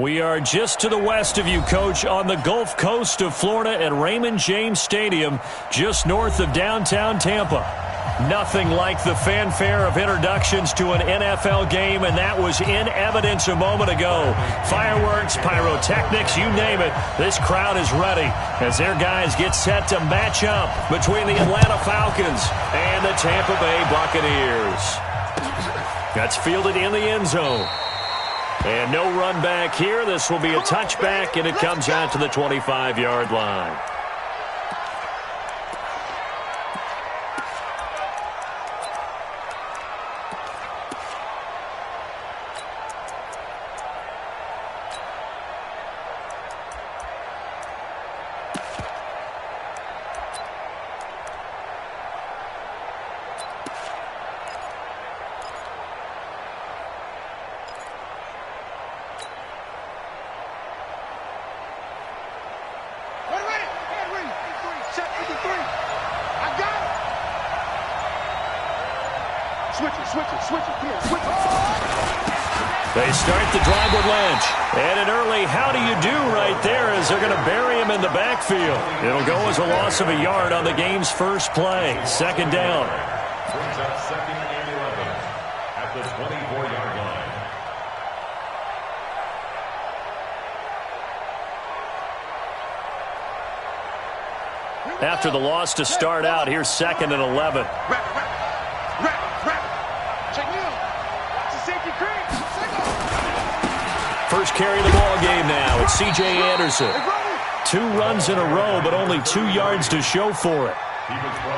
We are just to the west of you, Coach, on the Gulf Coast of Florida at Raymond James Stadium, just north of downtown Tampa. Nothing like the fanfare of introductions to an NFL game, and that was in evidence a moment ago. Fireworks, pyrotechnics, you name it. This crowd is ready as their guys get set to match up between the Atlanta Falcons and the Tampa Bay Buccaneers. That's fielded in the end zone. And no run back here. This will be a touchback, and it comes out to the 25-yard line. They start the drive with Lynch. And an early how do you do right there as they're going to bury him in the backfield. It'll go as a loss of a yard on the game's first play. Second down. Brings up second and 11 at the 24-yard line. After the loss to start out, here's second and 11. First carry of the ball game now. It's C.J. Anderson. 2 runs in a row, but only 2 yards to show for it.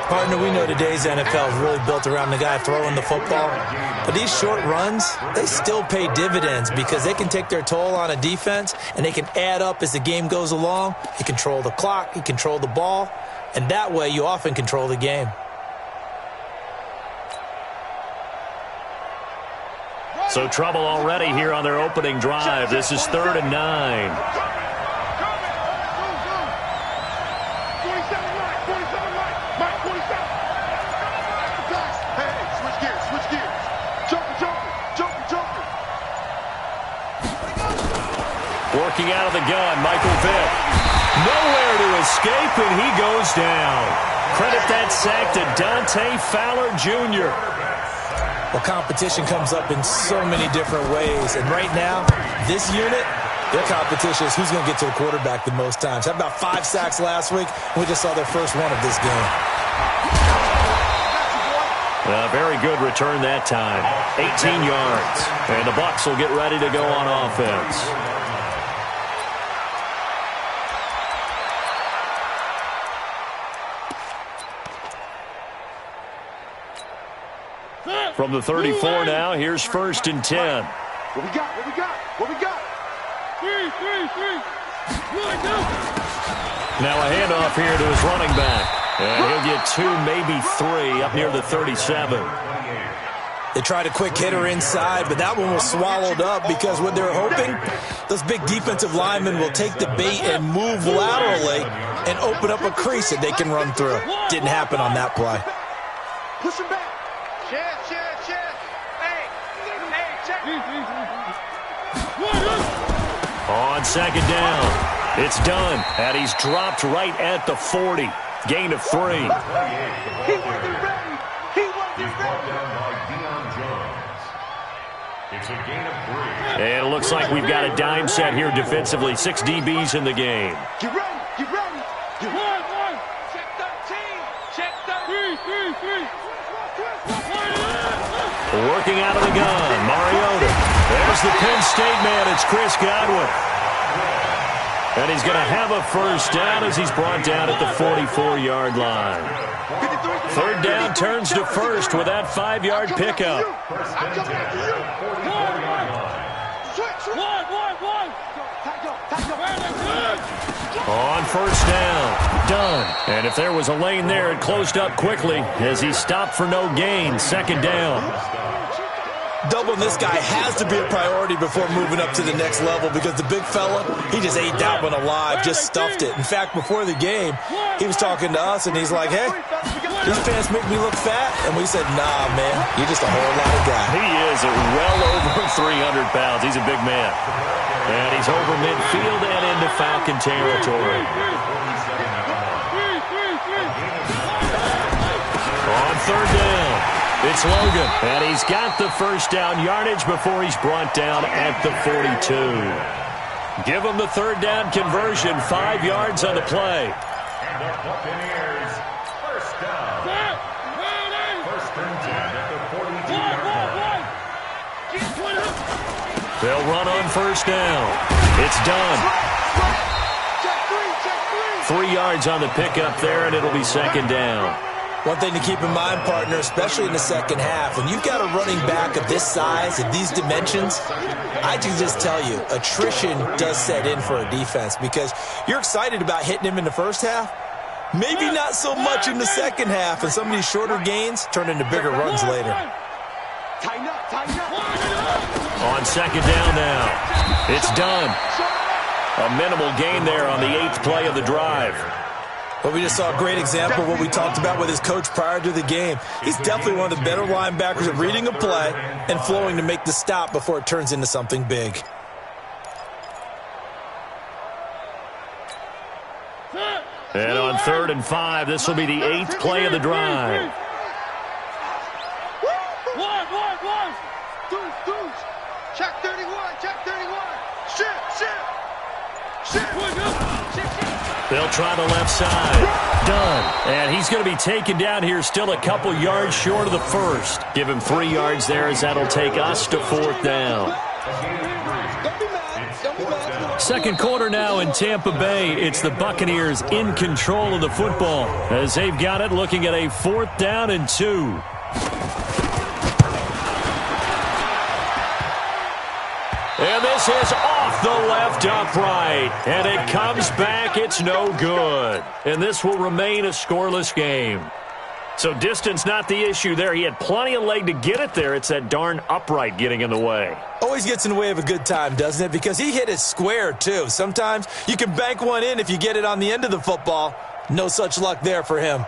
Partner, we know today's NFL is really built around the guy throwing the football. But these short runs, they still pay dividends because they can take their toll on a defense, and they can add up as the game goes along. You control the clock, you control the ball, and that way you often control the game. So trouble already here on their opening drive. This is 3rd and 9. Working out of the gun, Michael Vick. Nowhere to escape, and he goes down. Credit that sack to Dante Fowler Jr. Well, competition comes up in so many different ways. And right now, this unit, their competition is who's going to get to the quarterback the most times. Had about 5 sacks last week. We just saw their first one of this game. Very good return that time. 18 yards. And the Bucs will get ready to go on offense. From the 34 now, here's 1st and 10. What we got? What we got? What we got? 3. Now a handoff here to his running back. And he'll get 2, maybe 3 up near the 37. They tried a quick hitter inside, but that one was swallowed up because what they're hoping, those big defensive linemen will take the bait and move laterally and open up a crease that they can run through. Didn't happen on that play. Push him back. On second down, it's done, and he's dropped right at the 40. Gain of 3. He wasn't ready. He's brought down by Deion Jones. It's a gain of 3. And it looks like we've got a dime set here defensively. 6 DBs in the game. Get ready. Get ready. Get ready. Check 13. Check 13. Working out of the gun, Mariota. There's the Penn State man. It's Chris Godwin. And he's going to have a first down as he's brought down at the 44-yard line. 3rd down turns to 1st with that 5-yard pickup. On 1st down, done. And if there was a lane there, it closed up quickly as he stopped for no gain. 2nd down. Doubling this guy has to be a priority before moving up to the next level because the big fella, he just ate that one alive, just stuffed it. In fact, before the game, he was talking to us, and he's like, hey, These pants make me look fat. And we said, nah, man, you're just a whole lot of guy. He is well over 300 pounds. He's a big man. And he's over midfield and into Falcon territory. On third down, it's Logan. And he's got the first down yardage before he's brought down at the 42. Give him the third down conversion, 5 yards on the play. And the Buccaneers, first down. First and 10 at the 42-yard line. They'll run on first down. It's done. 3 yards on the pickup there, and it'll be second down. One thing to keep in mind, partner, especially in the second half, when you've got a running back of this size and these dimensions, I can just tell you, attrition does set in for a defense because you're excited about hitting him in the first half. Maybe not so much in the second half, and some of these shorter gains turn into bigger runs later. On second down now, it's done. A minimal gain there on the 8th play of the drive. Well, we just saw a great example of what we talked about with his coach prior to the game. He's definitely one of the better linebackers at reading a play and flowing to make the stop before it turns into something big. And on 3rd and 5, this will be the 8th play of the drive. Check 31, check 31. Shit. They'll try the left side. Done. And he's going to be taken down here still a couple yards short of the first. Give him 3 yards there as that'll take us to 4th down. Second quarter now in Tampa Bay. It's the Buccaneers in control of the football as they've got it looking at a 4th down and 2. And this is off the left upright. And it comes back. It's no good. And this will remain a scoreless game. So distance not the issue there. He had plenty of leg to get it there. It's that darn upright getting in the way. Always gets in the way of a good time, doesn't it? Because he hit it square, too. Sometimes you can bank one in if you get it on the end of the football. No such luck there for him.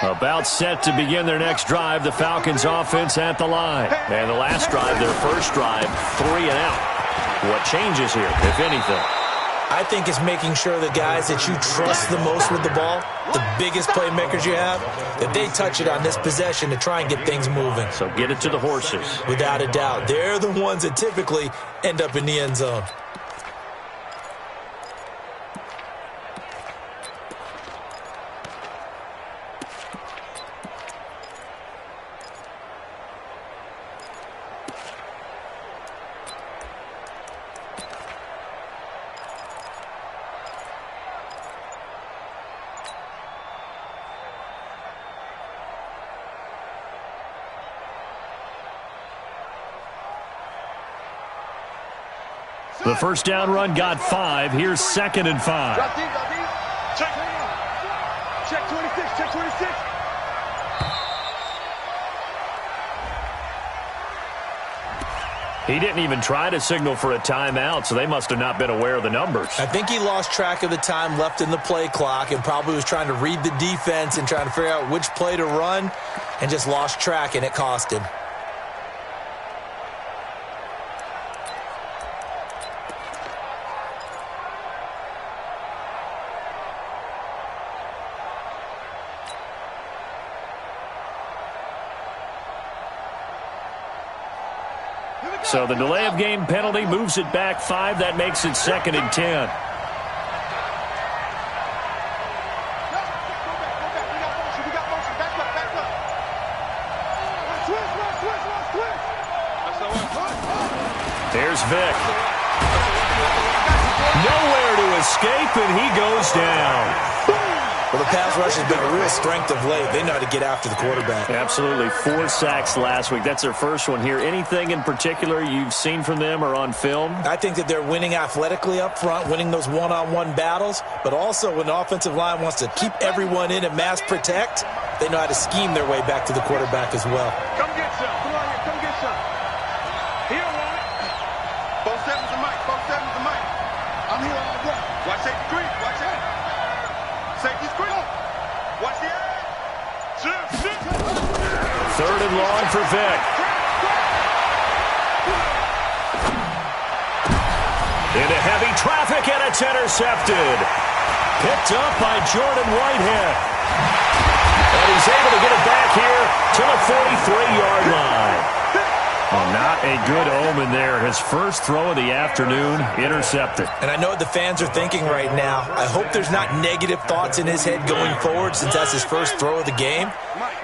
About set to begin their next drive, the Falcons offense at the line. And the last drive, their first drive, 3 and out. What changes here, if anything? I think it's making sure the guys that you trust the most with the ball, the biggest playmakers you have, that they touch it on this possession to try and get things moving. So get it to the horses. Without a doubt. They're the ones that typically end up in the end zone. The first down run got 5. Here's 2nd and 5. Check 26, check 26. He didn't even try to signal for a timeout, so they must have not been aware of the numbers. I think he lost track of the time left in the play clock and probably was trying to read the defense and trying to figure out which play to run and just lost track, and it cost him. So the delay of game penalty moves it back 5. That makes it 2nd and 10. There's Vic. Nowhere to escape, and he goes down. Well, the pass rush has been a real strength of late. They know how to get after the quarterback. Absolutely. 4 sacks last week. That's their first one here. Anything in particular you've seen from them or on film? I think that they're winning athletically up front, winning those one-on-one battles, but also when the offensive line wants to keep everyone in and mass protect, they know how to scheme their way back to the quarterback as well. Come get some. Come on here. Come get some. He don't want it. 4-7's the mic. 4-7's the mic. I'm here all day. Watch safety screen. Watch that. Safety screen. Watch the air. Third and long for Vick. Into heavy traffic, and it's intercepted. Picked up by Jordan Whitehead. And he's able to get it back here to the 43-yard line. Well, not a good omen there. His first throw of the afternoon, intercepted. And I know what the fans are thinking right now. I hope there's not negative thoughts in his head going forward since that's his first throw of the game.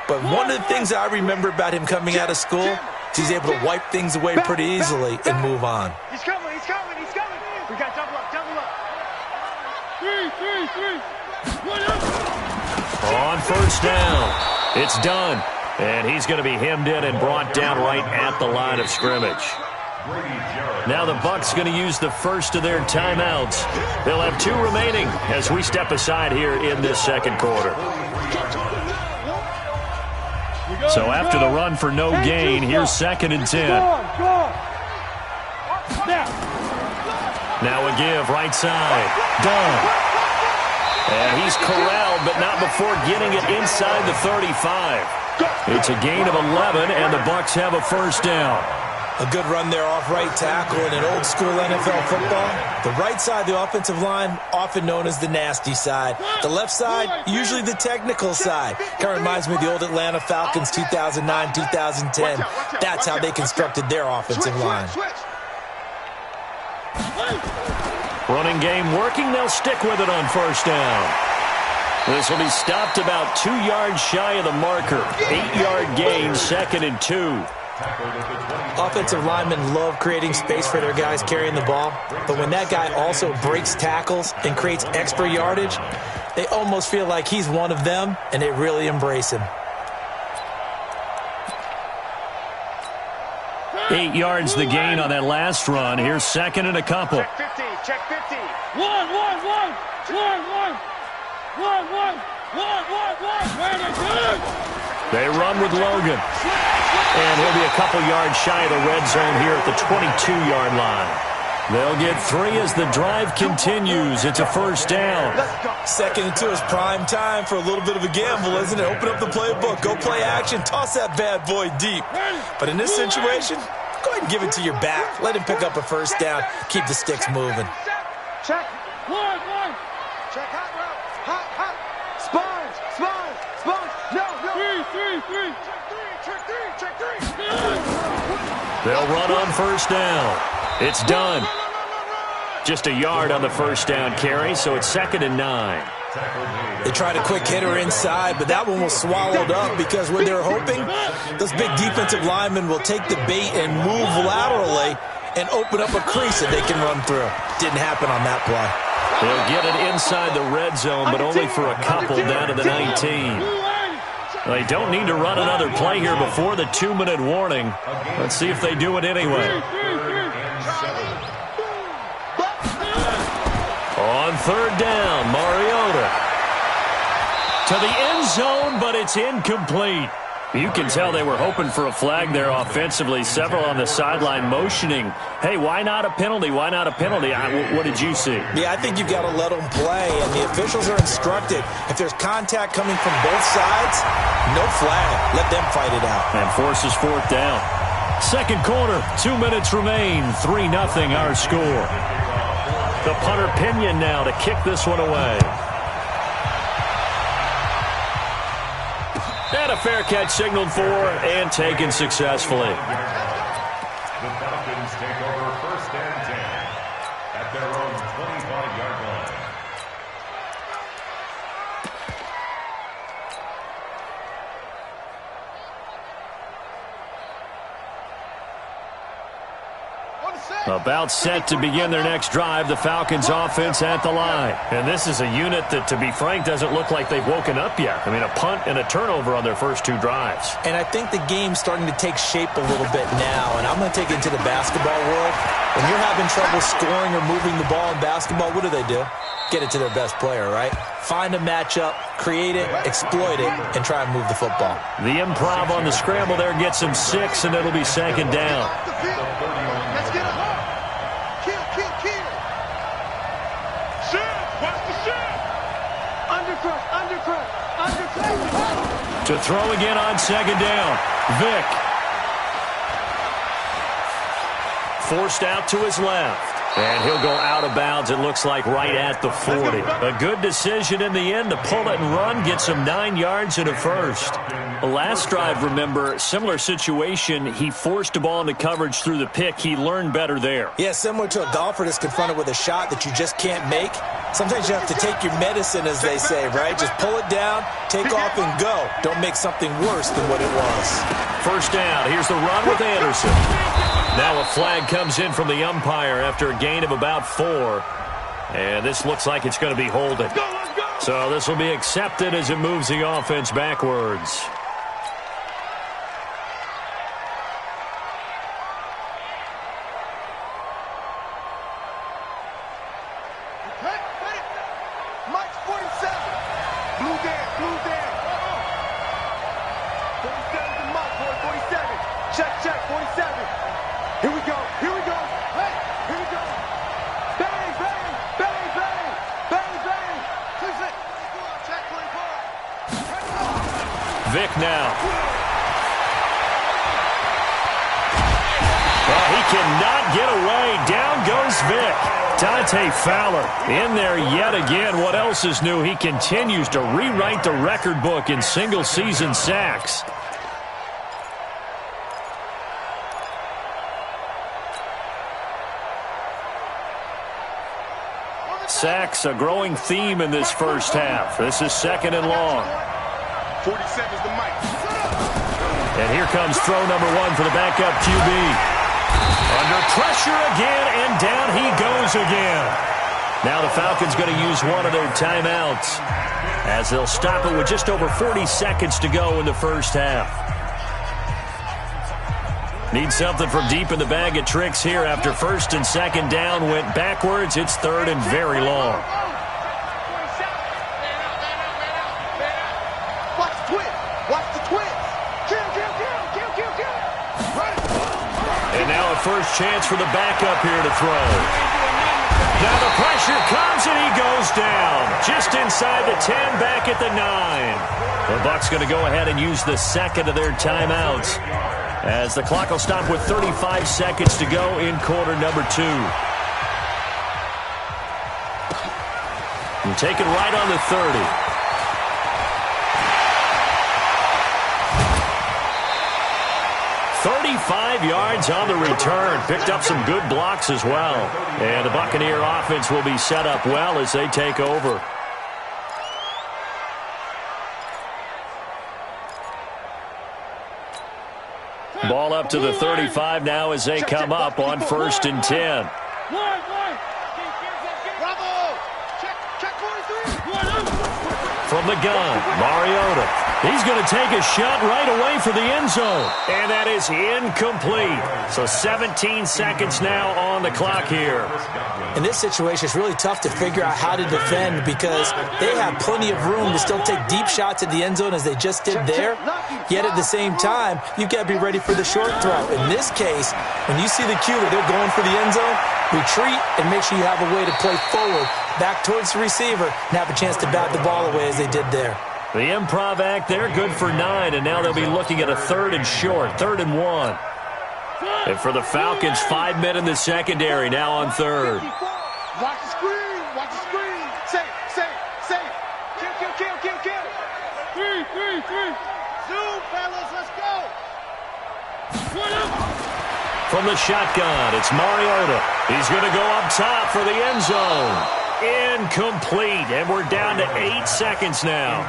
But one of the things I remember about him coming out of school is he's able to wipe things away pretty easily and move on. He's coming. We got double up. Three. On first down, it's done. And he's going to be hemmed in and brought down right at the line of scrimmage. Now the Bucs going to use the first of their timeouts. They'll have 2 remaining as we step aside here in this second quarter. So after the run for no gain, here's 2nd and 10. Now a give, right side. Done. And he's corralled, but not before getting it inside the 35. It's a gain of 11, and the Bucs have a first down. A good run there off right tackle in an old-school NFL football. The right side of the offensive line, often known as the nasty side. The left side, usually the technical side. Kind of reminds me of the old Atlanta Falcons 2009, 2010. That's how they constructed their offensive line. Running game working. They'll stick with it on first down. This will be stopped about 2 yards shy of the marker. 8-yard gain, 2nd and 2. Offensive linemen love creating space for their guys carrying the ball, but when that guy also breaks tackles and creates extra yardage, they almost feel like he's one of them, and they really embrace him. 8 yards the gain on that last run. Here's 2nd and a couple. Check 50. One. They run with Logan. And he'll be a couple yards shy of the red zone here at the 22-yard line. They'll get 3 as the drive continues. It's a first down. 2nd and 2 is prime time for a little bit of a gamble, isn't it? Open up the playbook, go play action, toss that bad boy deep. But in this situation, go ahead and give it to your back. Let him pick up a first down. Keep the sticks moving. Check. One. Check hot route. Hot. Sponge. No. Three. Check 3. They'll run on first down. It's done. Just a yard on the first down carry, so it's 2nd and 9. They tried a quick hitter inside, but that one was swallowed up because what they're hoping, those big defensive linemen will take the bait and move laterally and open up a crease that they can run through. Didn't happen on that play. They'll get it inside the red zone, but only for a couple down to the 19. They don't need to run another play here before the 2-minute warning. Let's see if they do it anyway. On third down, Mariota to the end zone, but it's incomplete. You can tell they were hoping for a flag there offensively. Several on the sideline motioning, hey, why not a penalty? Why not a penalty? What did you see? Yeah, I think you've got to let them play, and the officials are instructed. If there's contact coming from both sides, no flag. Let them fight it out. And forces fourth down. Second quarter, 2 minutes remain. 3-0 our score. The punter Pinion now to kick this one away. And a fair catch signaled for and taken successfully. The Falcons take over 1st and 10 at their own 25-yard line. About set to begin their next drive, the Falcons offense at the line. And this is a unit that, to be frank, doesn't look like they've woken up yet. I mean, a punt and a turnover on their first 2 drives. And I think the game's starting to take shape a little bit now, and I'm going to take it into the basketball world. When you're having trouble scoring or moving the ball in basketball, what do? Get it to their best player, right? Find a matchup, create it, exploit it, and try and move the football. The improv on the scramble there gets him 6, and it'll be 2nd down. Let's get a hook. Kill. Shit. Watch the shit. Undercut. To throw again on second down. Vick. Forced out to his left. And he'll go out of bounds, it looks like, right at the 40. A good decision in the end to pull it and run, get some 9 yards and a first. The last drive, remember, similar situation. He forced the ball into coverage through the pick. He learned better there. Yeah, similar to a golfer that's confronted with a shot that you just can't make. Sometimes you have to take your medicine, as they say, right? Just pull it down, take off, and go. Don't make something worse than what it was. First down. Here's the run with Anderson. Now a flag comes in from the umpire after a gain of about 4. And this looks like it's going to be holding. So this will be accepted as it moves the offense backwards. Vick now. Well, he cannot get away. Down goes Vick. Dante Fowler in there yet again. What else is new? He continues to rewrite the record book in single-season sacks. Sacks, a growing theme in this first half. This is second and long. 47's the mic. And here comes throw number 1 for the backup QB. Under pressure again, and down he goes again. Now the Falcons going to use one of their timeouts as they'll stop it with just over 40 seconds to go in the first half. Need something from deep in the bag of tricks here after first and second down went backwards. It's third and very long. And now a first chance for the backup here to throw. Now the pressure comes and he goes down. Just inside the 10, back at the 9. The Bucs going to go ahead and use the second of their timeouts as the clock will stop with 35 seconds to go in quarter number 2. And take it right on the 30. 35 yards on the return. Picked up some good blocks as well. And the Buccaneer offense will be set up well as they take over. Ball up to the 35 now as they come up on first and 10. From the gun, Mariota. He's going to take a shot right away for the end zone. And that is incomplete. So 17 seconds now on the clock here. In this situation, it's really tough to figure out how to defend because they have plenty of room to still take deep shots at the end zone as they just did there. Yet at the same time, you've got to be ready for the short throw. In this case, when you see the cue that they're going for the end zone, retreat and make sure you have a way to play forward, back towards the receiver, and have a chance to bat the ball away as they did there. The improv act there, good for 9, and now they'll be looking at a third and short, 3rd and 1. And for the Falcons, 5 men in the secondary now on third. Watch the screen, watch the screen. Say, kill. 3. Zoom, fellas, let's go. From the shotgun, it's Mariota. He's going to go up top for the end zone. Incomplete, and we're down to 8 seconds now.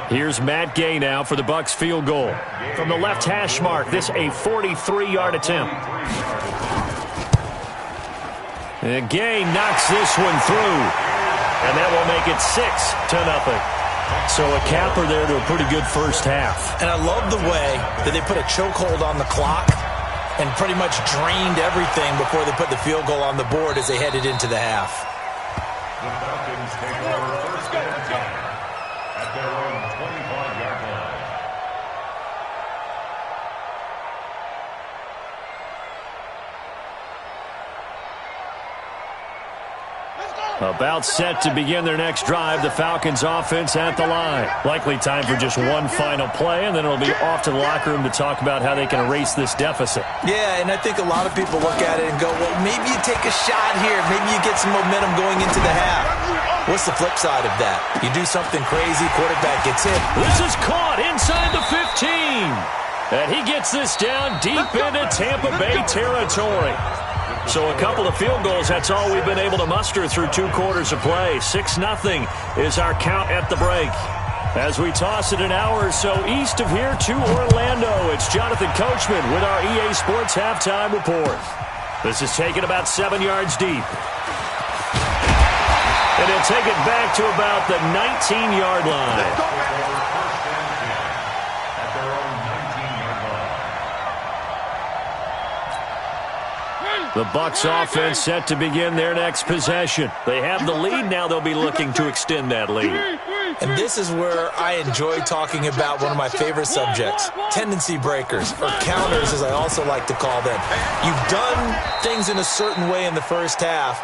Here's Matt Gay now for the Bucs field goal. From the left hash mark, this a 43-yard attempt. And Gay knocks this one through, and that will make it 6-0. So a capper there to a pretty good first half. And I love the way that they put a chokehold on the clock and pretty much drained everything before they put the field goal on the board as they headed into the half. The Falcons take over first and 10 at their own 25-yard line. About set to begin their next drive, the Falcons offense at the line. Likely time for just one final play, and then it'll be off to the locker room to talk about how they can erase this deficit. Yeah, and I think a lot of people look at it and go, well, maybe you take a shot here. Maybe you get some momentum going into the half. What's the flip side of that? You do something crazy, quarterback gets hit. This is caught inside the 15. And he gets this down deep into Tampa Bay territory. So a couple of field goals, that's all we've been able to muster through 2 quarters of play. 6-0 is our count at the break. As we toss it an hour or so east of here to Orlando, it's Jonathan Coachman with our EA Sports Halftime Report. This is taken about 7 yards deep. And he'll take it back to about the 19-yard line. The Bucs offense set to begin their next possession. They have the lead. Now they'll be looking to extend that lead. And this is where I enjoy talking about one of my favorite subjects, tendency breakers, or counters as I also like to call them. You've done things in a certain way in the first half,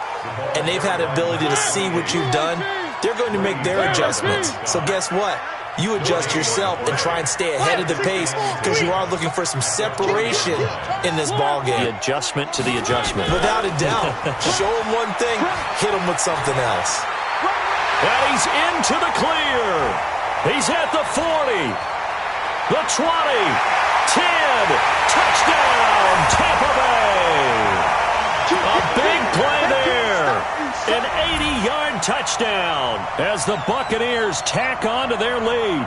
and they've had the ability to see what you've done. They're going to make their adjustments. So guess what? You adjust yourself and try and stay ahead of the pace because you are looking for some separation in this ball game. The adjustment to the adjustment. Without a doubt. Show them one thing, hit them with something else. And he's into the clear. He's at the 40, the 20, 10, touchdown, Tampa Bay. A big play there. An 80-yard touchdown as the Buccaneers tack on to their lead.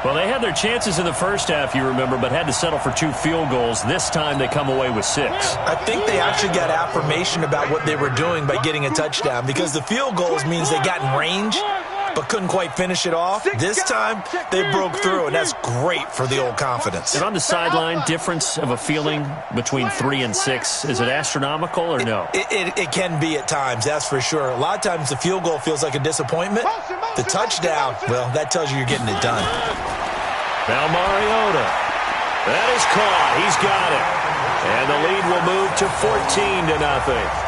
Well, they had their chances in the first half, you remember, but had to settle for 2 field goals. This time they come away with 6. I think they actually got affirmation about what they were doing by getting a touchdown because the field goals means they got in range but couldn't quite finish it off. This time, they broke through, and that's great for the old confidence. And on the sideline, difference of a feeling between 3 and 6, is it astronomical or no? It can be at times, that's for sure. A lot of times the field goal feels like a disappointment. The touchdown, well, that tells you you're getting it done. Now Mariota. That is caught. He's got it. And the lead will move to 14-0.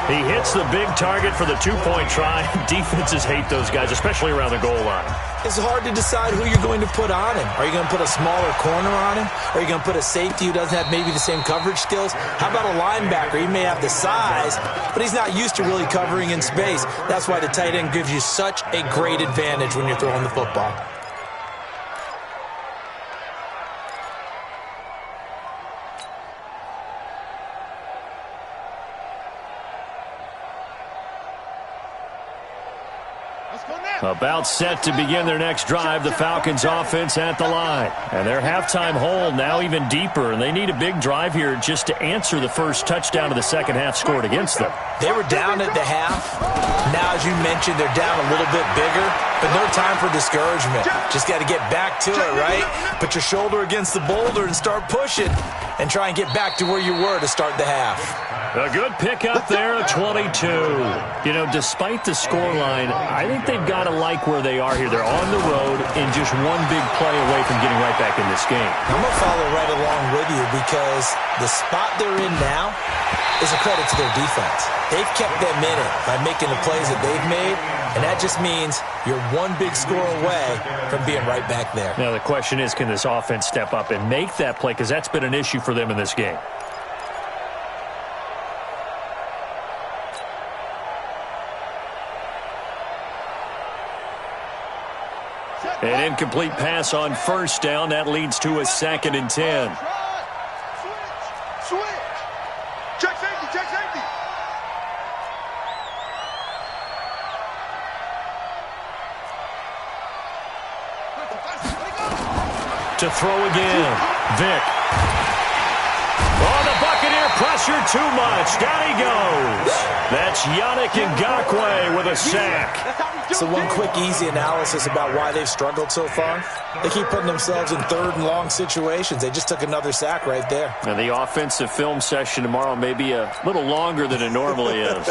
He hits the big target for the 2-point try. Defenses hate those guys, especially around the goal line. It's hard to decide who you're going to put on him. Are you going to put a smaller corner on him? Are you going to put a safety who doesn't have maybe the same coverage skills? How about a linebacker? He may have the size, but he's not used to really covering in space. That's why the tight end gives you such a great advantage when you're throwing the football. About set to begin their next drive, the Falcons offense at the line. And their halftime hole now even deeper, and they need a big drive here just to answer the first touchdown of the second half scored against them. They were down at the half. Now, as you mentioned, they're down a little bit bigger, but no time for discouragement. Just got to get back to it, right? Put your shoulder against the boulder and start pushing and try and get back to where you were to start the half. A good pickup there at 22. You know, despite the scoreline, I think they've got to like where they are here. They're on the road and just one big play away from getting right back in this game. I'm going to follow right along with you because the spot they're in now is a credit to their defense. They've kept them in it by making the plays that they've made, and that just means you're one big score away from being right back there. Now, the question is, can this offense step up and make that play? Because that's been an issue for them in this game. An incomplete pass on first down. That leads to a 2nd and 10. Switch. Check safety, check safety. To throw again. Vic. Oh, the Buccaneer pressure too much. Down he goes. That's Yannick Ngakoue with a sack. So one quick, easy analysis about why they've struggled so far. They keep putting themselves in 3rd and long situations. They just took another sack right there. And the offensive film session tomorrow may be a little longer than it normally is.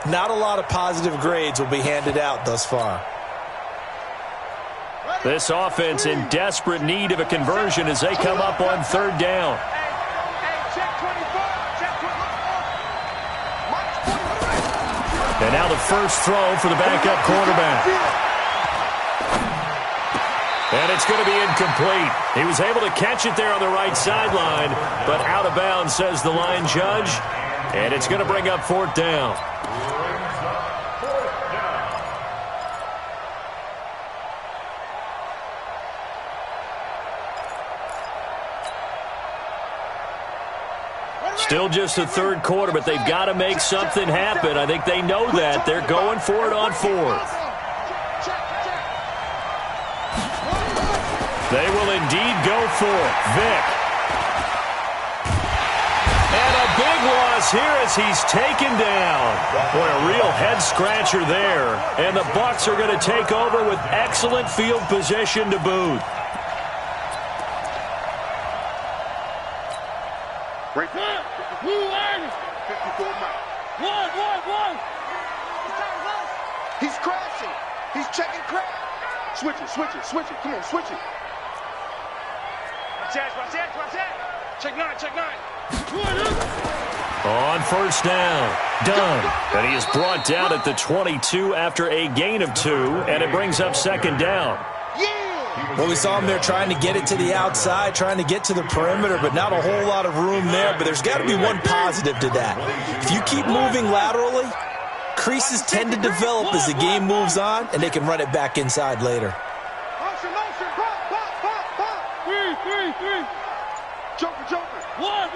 Not a lot of positive grades will be handed out thus far. This offense in desperate need of a conversion as they come up on 3rd down. And And now the first throw for the backup quarterback. And it's going to be incomplete. He was able to catch it there on the right sideline, but out of bounds, says the line judge. And it's going to bring up fourth down. Still just the third quarter, but they've got to make something happen. I think they know that. They're going for it on fourth. They will indeed go for it. Vick. And a big loss here as he's taken down. Boy, a real head-scratcher there. And the Bucs are going to take over with excellent field position to boot. Right there. 54 One. He's crashing. He's checking crash. Switch it. Come on, switch it. Watch that. Check nine. On first down, Dunn. And he is brought down at the 22 after a gain of 2, and it brings up second down. Well, we saw him there trying to get it to the outside, trying to get to the perimeter, but not a whole lot of room there. But there's got to be one positive to that. If you keep moving laterally, creases tend to develop as the game moves on, and they can run it back inside later. Motion. Three. Joker. One.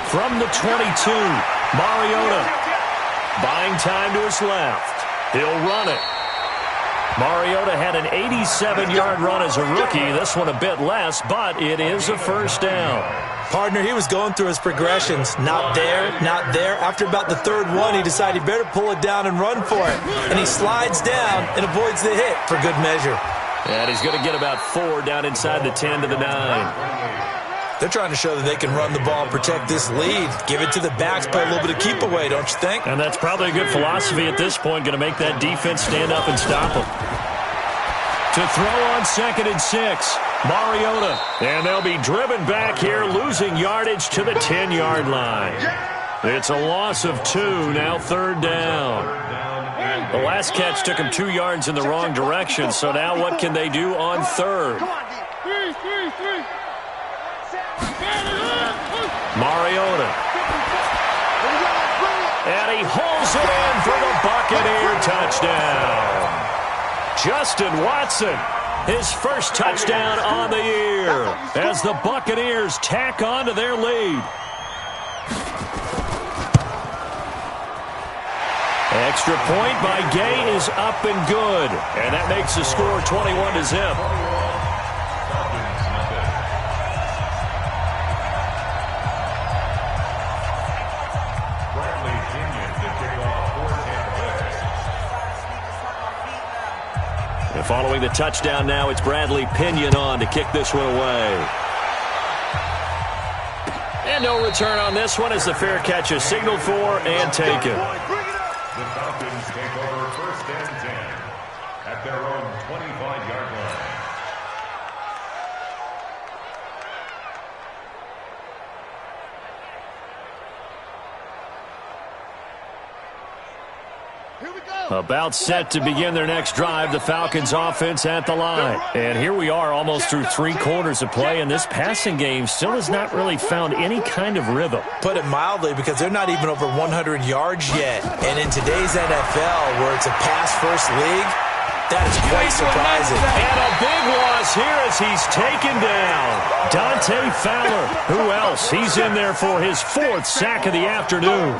From the 22, Mariota. Buying time to his left. He'll run it. Mariota had an 87-yard run as a rookie. This one a bit less, but it is a first down. Partner, he was going through his progressions. Not there. After about the third one, he decided he better pull it down and run for it. And he slides down and avoids the hit for good measure. And he's going to get about 4 down inside the 10 to the 9. They're trying to show that they can run the ball and protect this lead. Give it to the backs, play a little bit of keep away, don't you think? And that's probably a good philosophy at this point, going to make that defense stand up and stop them. To throw on 2nd and 6, Mariota. And they'll be driven back here, losing yardage to the 10-yard line. It's a loss of 2, now third down. The last catch took him 2 yards in the wrong direction, so now what can they do on third? Mariota. And he holds it in for the Buccaneer touchdown. Justin Watson, his first touchdown on the year as the Buccaneers tack on to their lead. Extra point by Gay is up and good. And that makes the score 21-0. And following the touchdown now, it's Bradley Pinion on to kick this one away. And no return on this one as the fair catch is signaled for and taken. The Falcons take over 1st and 10 at their own 25-yard line. About set to begin their next drive, the Falcons offense at the line. And here we are almost through 3 quarters of play, and this passing game still has not really found any kind of rhythm. Put it mildly, because they're not even over 100 yards yet. And in today's NFL, where it's a pass-first league, that is quite surprising. And a big loss here as he's taken down. Dante Fowler. Who else? He's in there for his 4th sack of the afternoon.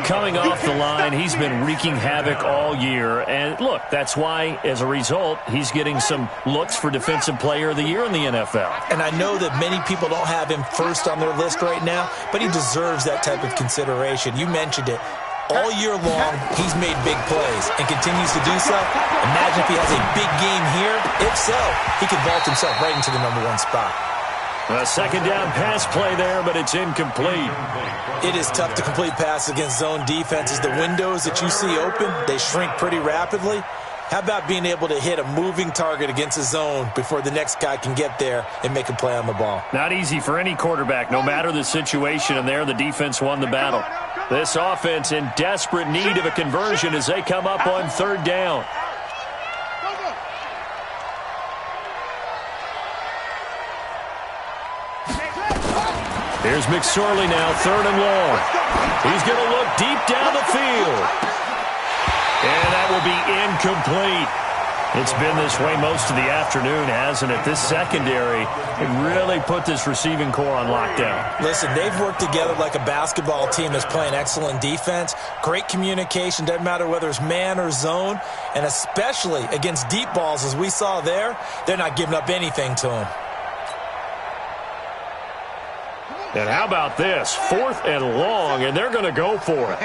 Coming off the line, he's been wreaking havoc all year. And look, that's why, as a result, he's getting some looks for Defensive Player of the Year in the NFL. And I know that many people don't have him first on their list right now, but he deserves that type of consideration. You mentioned it. All year long, he's made big plays and continues to do so. Imagine if he has a big game here. If so, he could vault himself right into the #1 spot. A second down pass play there, but it's incomplete. It is tough to complete passes against zone defenses. The windows that you see open, they shrink pretty rapidly. How about being able to hit a moving target against a zone before the next guy can get there and make a play on the ball? Not easy for any quarterback, no matter the situation, and there the defense won the battle. This offense in desperate need of a conversion as they come up on third down. Here's McSorley now, third and long. He's going to look deep down the field. And that will be incomplete. It's been this way most of the afternoon, hasn't it? This secondary really put this receiving core on lockdown. Listen, they've worked together like a basketball team that's playing excellent defense. Great communication, doesn't matter whether it's man or zone. And especially against deep balls, as we saw there, they're not giving up anything to them. And how about this? Fourth and long, and they're going to go for it.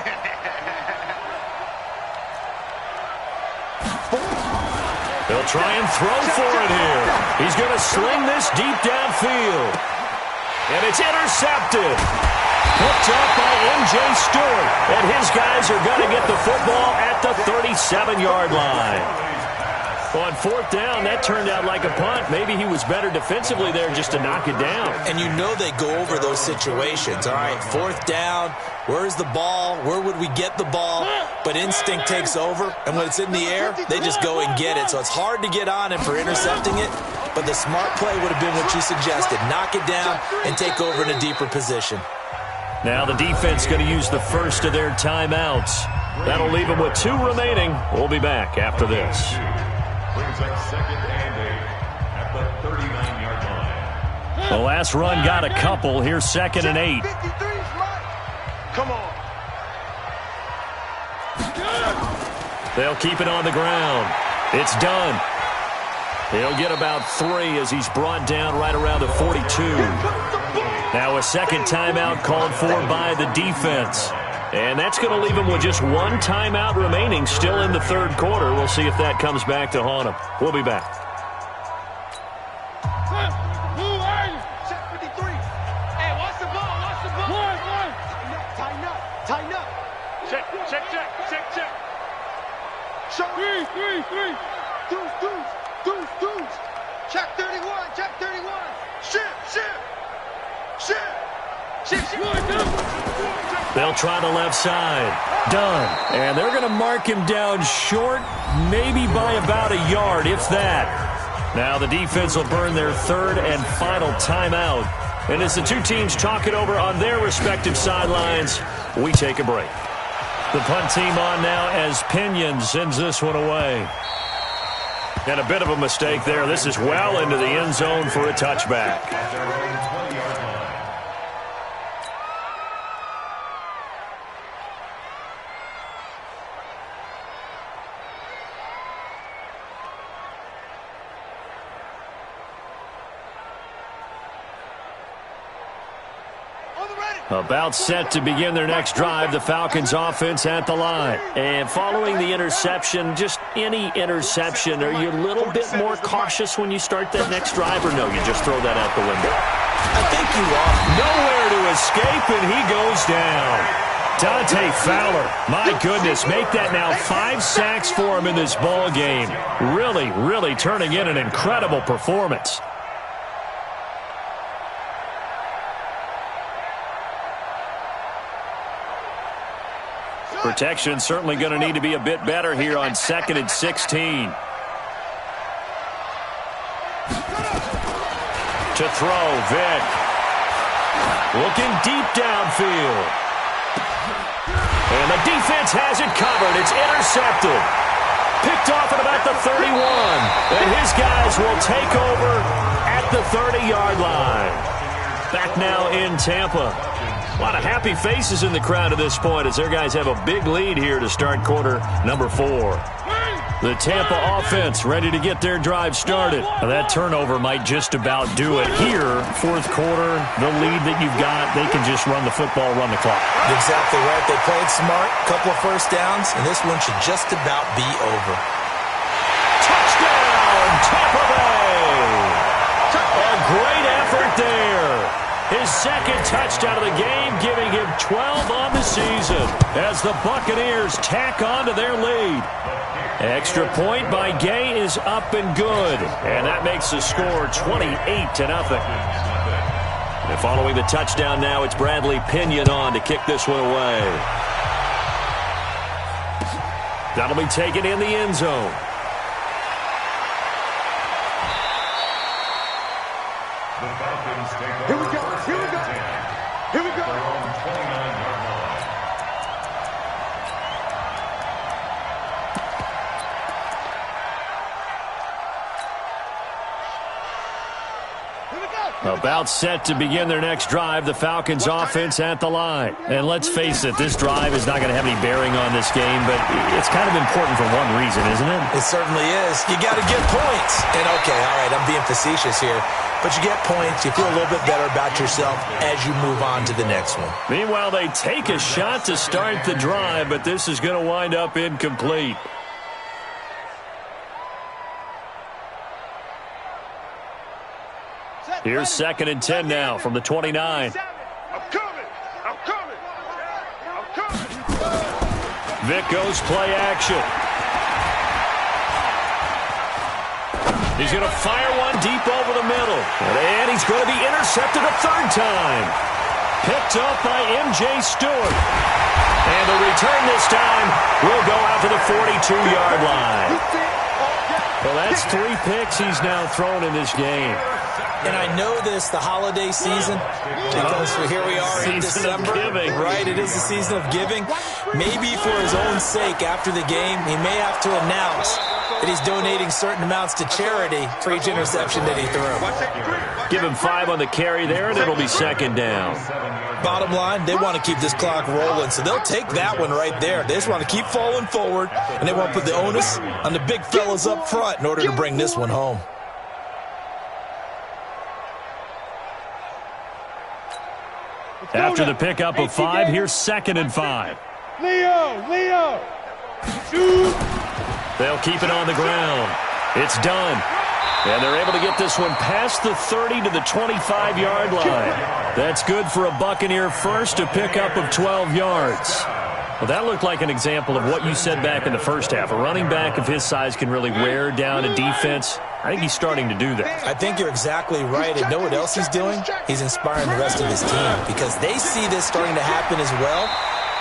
They'll try and throw for it here. He's going to sling this deep downfield. And it's intercepted. Picked up by M.J. Stewart. And his guys are going to get the football at the 37-yard line. On fourth down, that turned out like a punt. Maybe he was better defensively there just to knock it down. And you know they go over those situations. All right, fourth down, where's the ball? Where would we get the ball? But instinct takes over, and when it's in the air, they just go and get it. So it's hard to get on him for intercepting it, but the smart play would have been what you suggested. Knock it down and take over in a deeper position. Now the defense going to use the first of their timeouts. That'll leave them with 2 remaining. We'll be back after this. Brings up second and 8 at the 39-yard line. The last run got a couple. Here's second and 8. Come on. They'll keep it on the ground. It's done. He'll get about 3 as he's brought down right around the 42. Now a second timeout called for by the defense. And that's going to leave him with just 1 timeout remaining still in the third quarter. We'll see if that comes back to haunt him. We'll be back. Check 53. Hey, watch the ball. Watch the ball. Tighten up. Tighten up. Check. Show 3. Deuce. Check 31. Shift. They'll try the left side. Done. And they're going to mark him down short, maybe by about a yard, if that. Now the defense will burn their third and final timeout. And as the two teams talk it over on their respective sidelines, we take a break. The punt team on now as Pinion sends this one away. And a bit of a mistake there. This is well into the end zone for a touchback. About set to begin their next drive, the Falcons offense at the line. And following the interception, just any interception, are you a little bit more cautious when you start that next drive, or no, you just throw that out the window? I think you are. Nowhere to escape, and he goes down. Dante Fowler, my goodness, make that now 5 sacks for him in this ball game. Really turning in an incredible performance. Protection certainly going to need to be a bit better here on 2nd and 16. To throw, Vick. Looking deep downfield. And the defense has it covered. It's intercepted. Picked off at about the 31. And his guys will take over at the 30-yard line. Back now in Tampa. A lot of happy faces in the crowd at this point as their guys have a big lead here to start quarter number 4. The Tampa offense ready to get their drive started. Now that turnover might just about do it. Here, fourth quarter, the lead that you've got, they can just run the football, run the clock. Exactly right. They played smart, couple of first downs, and this one should just about be over. Touchdown, Tampa Bay! A great effort there. His his second touchdown of the game, giving him 12 on the season as the Buccaneers tack on to their lead. Extra point by Gay is up and good, and that makes the score 28-0. And following the touchdown now, it's Bradley Pinion on to kick this one away. That'll be taken in the end zone. Here we go. Here we go. Here we go. About set to begin their next drive, the Falcons offense at the line. And let's face it, this drive is not going to have any bearing on this game, but it's kind of important for one reason, isn't it? It certainly is. You got to get points. And okay, all right, I'm being facetious here, but you get points, you feel a little bit better about yourself as you move on to the next one. Meanwhile, they take a shot to start the drive, but this is going to wind up incomplete. Here's 2nd and 10 now from the 29. I'm coming. I'm coming. I'm coming. Vic goes play action. He's going to fire one deep over the middle. And he's going to be intercepted a third time. Picked up by M.J. Stewart. And the return this time will go out to the 42-yard line. Well, that's 3 picks he's now thrown in this game. And I know this, the holiday season, because here we are in December, right? It is the season of giving. Maybe for his own sake, after the game, he may have to announce that he's donating certain amounts to charity for each interception that he threw. Give him 5 on the carry there, and it'll be 2nd down. Bottom line, they want to keep this clock rolling, so they'll take that one right there. They just want to keep falling forward, and they want to put the onus on the big fellas up front in order to bring this one home. After the pickup of 5, here's 2nd and 5. Leo. Shoot. They'll keep it on the ground. It's done. And they're able to get this one past the 30 to the 25-yard line. That's good for a Buccaneer first, a pickup of 12 yards. Well, that looked like an example of what you said back in the first half. A running back of his size can really wear down a defense. I think he's starting to do that. I think you're exactly right. And know what else he's doing? He's inspiring the rest of his team because they see this starting to happen as well.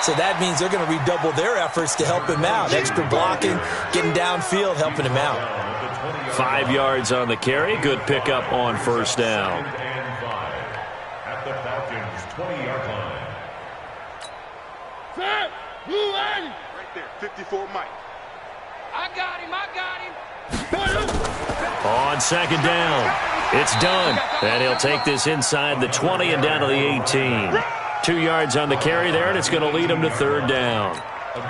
So that means they're going to redouble their efforts to help him out. Extra blocking, getting downfield, helping him out. 5 yards on the carry. Good pickup on first down. At the Falcons' 20-yard line. Set. Blue line. Right there. 54 Mike. I got him. On 2nd down, it's done. And he'll take this inside the 20 and down to the 18. 2 yards on the carry there, and it's going to lead him to 3rd down.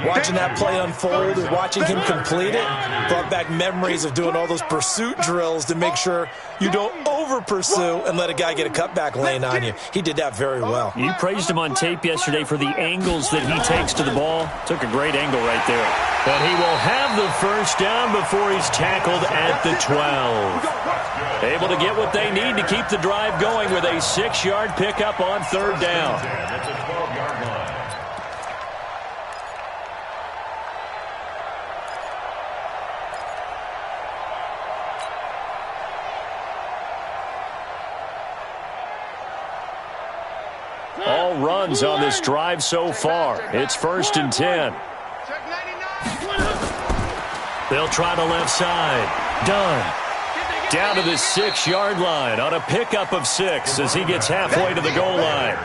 Watching that play unfold and watching him complete it brought back memories of doing all those pursuit drills to make sure you don't over-pursue and let a guy get a cutback lane on you. He did that very well. You praised him on tape yesterday for the angles that he takes to the ball. Took a great angle right there. But he will have the first down before he's tackled at the 12. Able to get what they need to keep the drive going with a 6-yard pickup on 3rd down. That's a 12-yard line. All runs on this drive so far. It's 1st and 10. They'll try the left side. Done. Down to the 6-yard line on a pickup of 6 as he gets halfway to the goal line.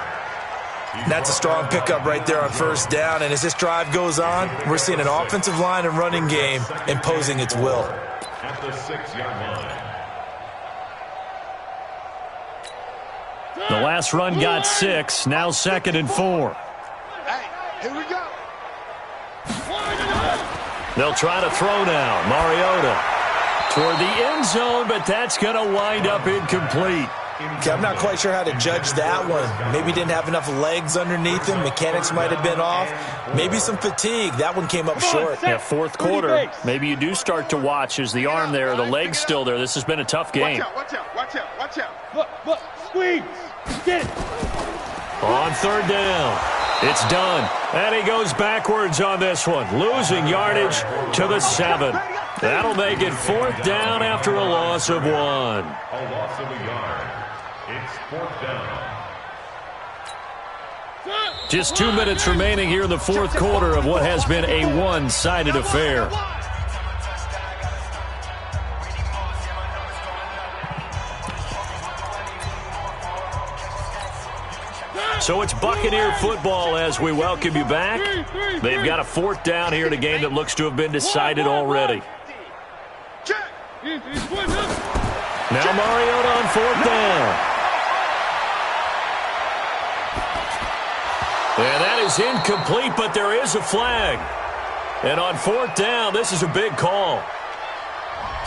That's a strong pickup right there on 1st down. And as this drive goes on, we're seeing an offensive line and running game imposing its will. At the 6-yard line. The last run got 6. Now 2nd and 4. Hey, here we go. They'll try to throw now. Mariota toward the end zone, but that's going to wind up incomplete. Okay, I'm not quite sure how to judge that one. Maybe he didn't have enough legs underneath him. Mechanics might have been off. Maybe some fatigue. That one came up short. Yeah, 4th quarter. Maybe you do start to watch as the arm there, the leg's still there. This has been a tough game. Watch out. Watch out, watch out. Look, squeeze. Get it. On third down, it's done. And he goes backwards on this one, losing yardage to the 7. That'll make it fourth down after a loss of 1. A loss of a yard. It's fourth down. Just 2 minutes remaining here in the fourth quarter of what has been a one-sided affair. So it's Buccaneer football as we welcome you back. They've got a fourth down here in a game that looks to have been decided already. Now Mariota on fourth down. And that is incomplete, but there is a flag. And on fourth down, this is a big call.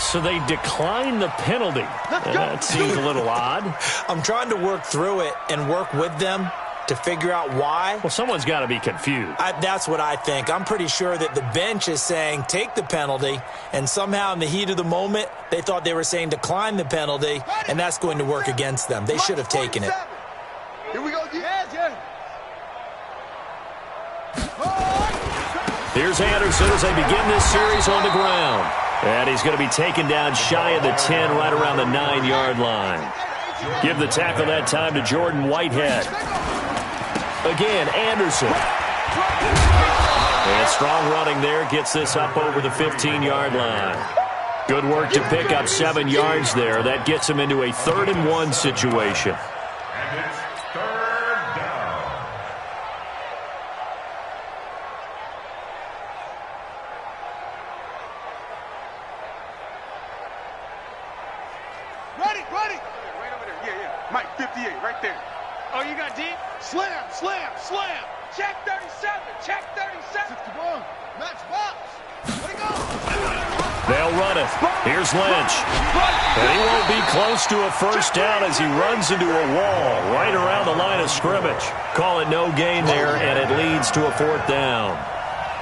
So they decline the penalty. That seems a little odd. I'm trying to work through it and work with them to figure out why. Well, someone's got to be confused. That's what I think. I'm pretty sure that the bench is saying take the penalty, and somehow in the heat of the moment, they thought they were saying decline the penalty, and that's going to work against them. They should have taken it. Here we go. Yeah. Here's Anderson as they begin this series on the ground. And he's going to be taken down shy of the 10, right around the 9-yard line. Give the tackle that time to Jordan Whitehead. Again, Anderson. And strong running there gets this up over the 15-yard line. Good work to pick up 7 yards there. That gets him into a 3rd-and-1 situation. And it's third down. Ready. Right over there. Yeah. Mike, 58, right there. Oh, you got deep? Slam. Check 37. 61. Match box. Where'd he go? They'll run it. Here's Lynch. And he won't be close to a first down as he runs into a wall right around the line of scrimmage. Call it no gain there, and it leads to a 4th down.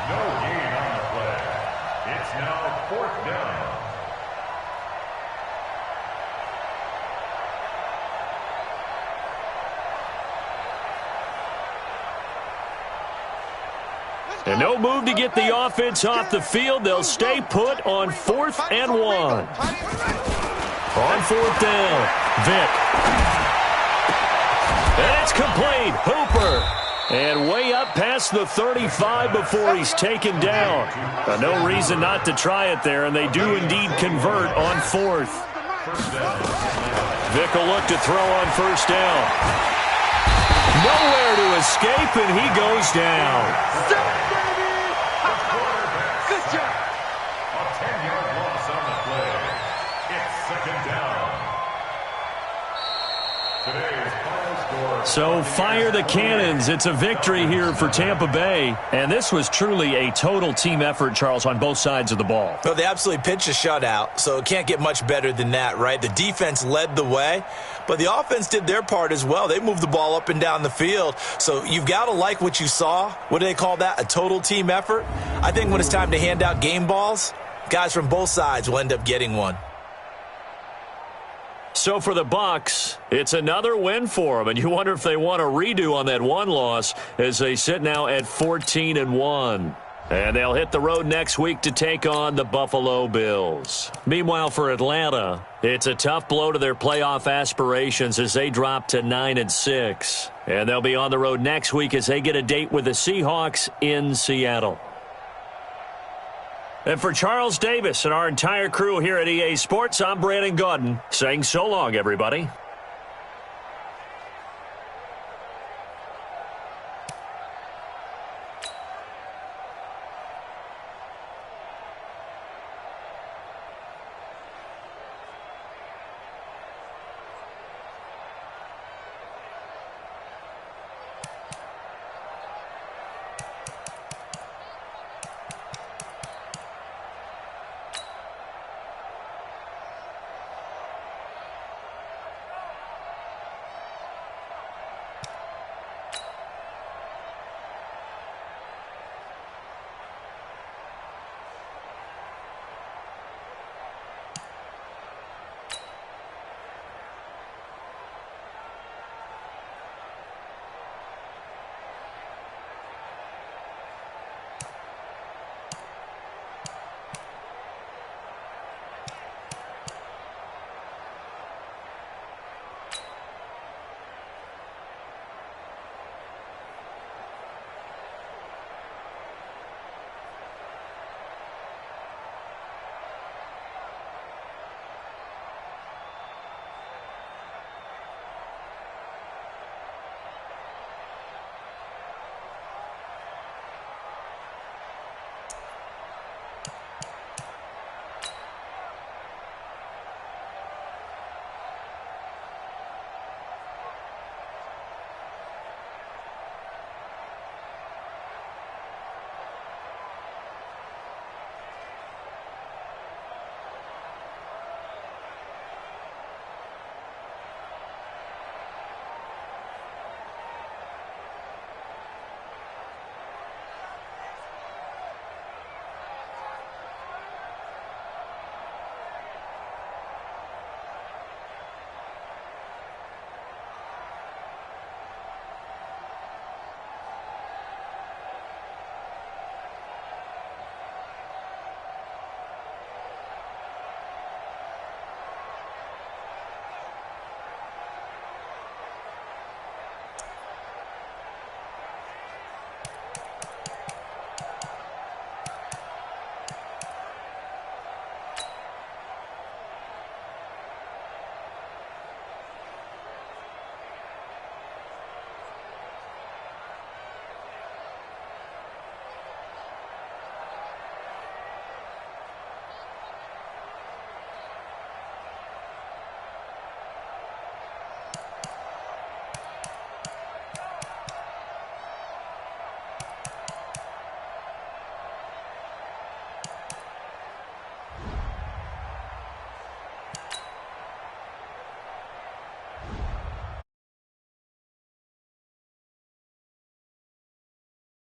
No gain on the play. It's now fourth down. And no move to get the offense off the field. They'll stay put on 4th and 1. On 4th down, Vick. And it's complete. Hooper. And way up past the 35 before he's taken down. No reason not to try it there, and they do indeed convert on 4th. Vick will look to throw on first down. Nowhere to escape, and he goes down. Good job. A 10-yard loss on the play. It's second down. Today's final score. So fire the cannons. It's a victory here for Tampa Bay. And this was truly a total team effort, Charles, on both sides of the ball. Well, they absolutely pitched a shutout, so it can't get much better than that, right? The defense led the way, but the offense did their part as well. They moved the ball up and down the field, so you've got to like what you saw. What do they call that? A total team effort? I think when it's time to hand out game balls, guys from both sides will end up getting one. So for the Bucs, it's another win for them, and you wonder if they want a redo on that one loss as they sit now at 14-1. And they'll hit the road next week to take on the Buffalo Bills. Meanwhile, for Atlanta, it's a tough blow to their playoff aspirations as they drop to 9-6. And they'll be on the road next week as they get a date with the Seahawks in Seattle. And for Charles Davis and our entire crew here at EA Sports, I'm Brandon Gaudin saying so long, everybody.